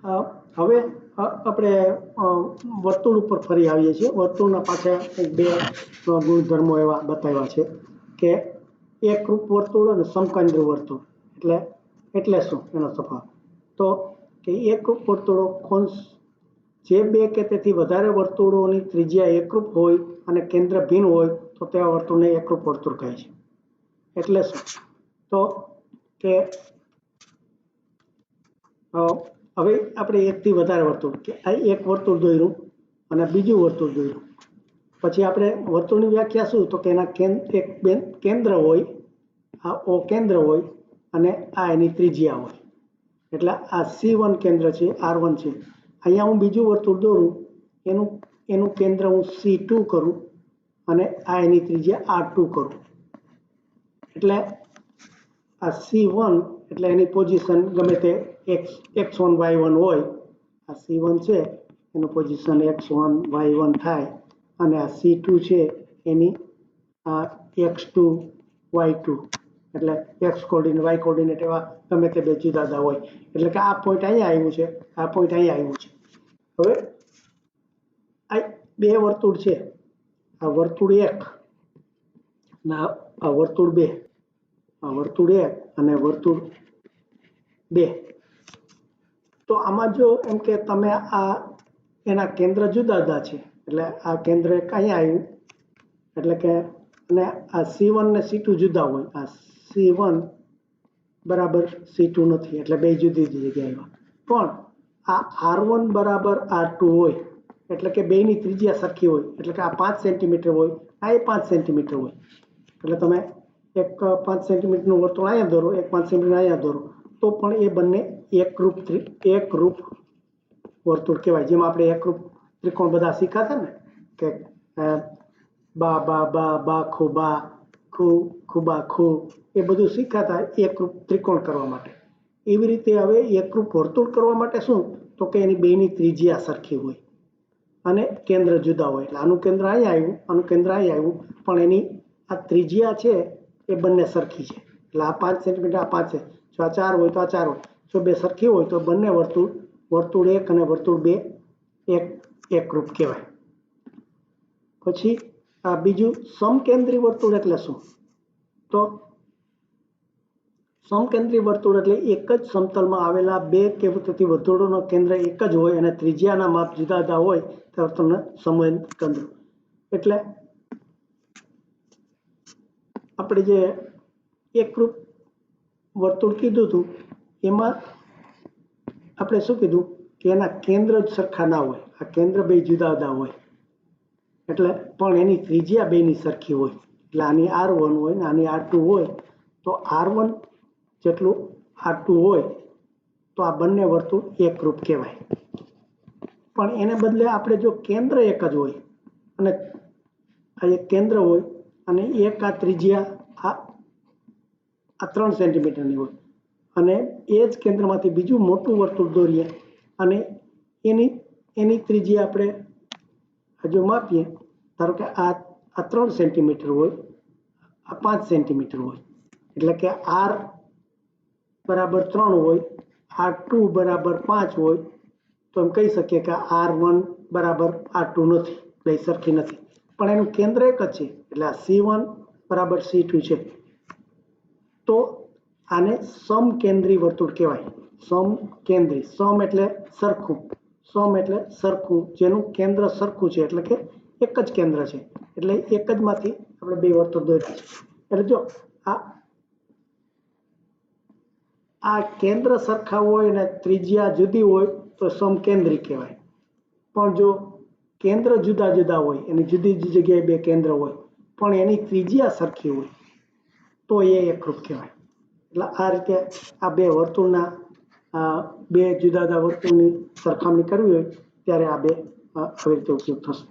હવે આપણે વર્તુળ ઉપર ફરી આવીએ છીએ। વર્તુળના પાછા બે ગુણધર્મો એવા બતાવ્યા છે કે એકરૂપ વર્તુળ અને સમકેન્દ્રી વર્તુળ એટલે શું એનો તફાવત। તો કે એકરૂપ વર્તુળો જે બે કે તેથી વધારે વર્તુળોની ત્રિજ્યા એકરૂપ હોય અને કેન્દ્ર ભિન્ન હોય તો તેવા વર્તુળને એકરૂપ વર્તુળ કહે છે। એટલે શું? તો કે હવે આપણે એકથી વધારે વર્તુળ કે આ એક વર્તુળ દોર્યું અને બીજું વર્તુળ દોર્યું, પછી આપણે વર્તુળની વ્યાખ્યા શું? તો કે એના કેન્દ્ર હોય, આ ઓ કેન્દ્ર હોય અને આ એની ત્રિજ્યા હોય। એટલે આ C1 કેન્દ્ર છે, R1 છે। અહીંયા હું બીજું વર્તુળ દોરું, એનું કેન્દ્ર હું C2 કરું અને આ એની ત્રિજ્યા R2 કરું। એટલે આ C1 એટલે એની પોઝિશન ગમે તે x1 y1 હોય, આ C1 છે એનું પોઝિશન x1 y1 થાય અને આ C2 છે એની x2 y2 એટલે x કોઓર્ડિનેટ y કોઓર્ડિનેટ એવા ગમે તે બે જુદા જુદા હોય। એટલે કે આ પોઈન્ટ અહીંયા આવ્યું છે, આ પોઈન્ટ અહીંયા આવ્યું છે। હવે આ બે વર્તુળ છે, આ વર્તુળ 1 અને આ વર્તુળ 2, આ વર્તુળ 1 અને વર્તુળ 2। તો આમાં જો એમ કે તમે આ એના કેન્દ્ર જુદા જુદા છે, એટલે આ કેન્દ્ર એક અહીંયા આવ્યું, એટલે કે અને આ C1 ને C2 જુદા હોય, આ C1 બરાબર C2 નથી, એટલે બે જુદી જુદી જગ્યાએ આવ્યા। પણ આ R1 બરાબર R2 હોય, એટલે કે બેની ત્રિજ્યા સરખી હોય, એટલે કે આ 5 સેન્ટીમીટર હોય, આ એ 5 સેન્ટીમીટર હોય, એટલે તમે એક 5 સેન્ટીમીટરનું વર્તુળ અહીંયા દોરો, એક 5 સેન્ટીમીટર અહીંયા દોરો, તો પણ એ બંને એકરૂપ વર્તુળ કહેવાય। જેમ આપણે એકરૂપ ત્રિકોણ બધા શીખાતા ને કે બા બા બા બા ખુ બા ખુ ખુબા ખુ, એ બધું શીખાતા એકરૂપ ત્રિકોણ કરવા માટે। એવી રીતે હવે એકરૂપ વર્તુળ કરવા માટે શું? તો કે એની બેની ત્રિજ્યા સરખી હોય અને કેન્દ્ર જુદા હોય। એટલે આનું કેન્દ્ર અહીંયા આવ્યું, આનું કેન્દ્ર અહીંયા આવ્યું, પણ એની આ ત્રિજ્યા છે એ બંને સરખી છે। એટલે આ 5 સેન્ટીમીટર, આ 5 છે, જો આ 4 હોય તો આ 4 હોય, જો બે સરખી હોય તો બંને વર્તુળ 1 અને વર્તુળ 2 એકરૂપ કહેવાય। પછી આ બીજું સમકેન્દ્રી વર્તુળ એટલે શું? તો સમકેન્દ્રી વર્તુળ એટલે એક જ સમતલમાં આવેલા બે કે તેથી વર્તુળોનો કેન્દ્ર એક જ હોય અને ત્રિજ્યાના માપ જુદા જુદા હોય તે વર્તુળને સમકેન્દ્ર। એટલે આપણે જે એકરૂપ વર્તુળ કીધું હતું એમાં આપણે શું કીધું કે એના કેન્દ્ર જ સરખા ના હોય, આ કેન્દ્ર બે જુદા જુદા હોય, એટલે પણ એની ત્રિજ્યા બેની સરખી હોય। એટલે આની R1 હોય ને આની R2 હોય, તો R1 જેટલું R2 હોય તો આ બંને વર્તુળ એકરૂપ કહેવાય। પણ એને બદલે આપણે જો કેન્દ્ર એક જ હોય અને આ એક કેન્દ્ર હોય અને એક આ ત્રિજ્યા આ 3 સેન્ટીમીટરની હોય અને એ જ કેન્દ્રમાંથી બીજું મોટું વર્તુળ દોરીએ અને એની ત્રિજ્યા આપણે જો માપીએ, ધારો કે આ 3 સેન્ટીમીટર હોય, આ 5 સેન્ટીમીટર હોય, એટલે કે R બરાબર 3 હોય, R2 બરાબર 5 હોય, તો એમ કહી શકીએ કે R1 બરાબર R2 નથી, બે સરખી નથી, પણ એનું કેન્દ્ર એક જ છે, એટલે આ C1 બરાબર C2 છે। તો આને સમકેન્દ્રી વર્તુળ કહેવાય। સમકેન્દ્રી, સમ એટલે સરખું, સમ એટલે સરખું, જેનું કેન્દ્ર સરખું છે, એટલે કે એક જ કેન્દ્ર છે, એટલે એક જ માંથી આપણે બે વર્તુળ દોર્યા છે। એટલે જો આ કેન્દ્ર સરખા હોય અને ત્રિજ્યા જુદી હોય તો સમકેન્દ્રી કહેવાય। પણ જો કેન્દ્ર જુદા જુદા હોય, એની જુદી જુદી જગ્યાએ બે કેન્દ્ર હોય પણ એની ત્રિજ્યા સરખી હોય તો એ એકરૂપ કહેવાય। એટલે આ રીતે આ બે વર્તુળના બે જુદા જુદા વર્તુળની સરખામણી કરવી હોય ત્યારે આ બે આવી રીતે ઉપયોગ થશે।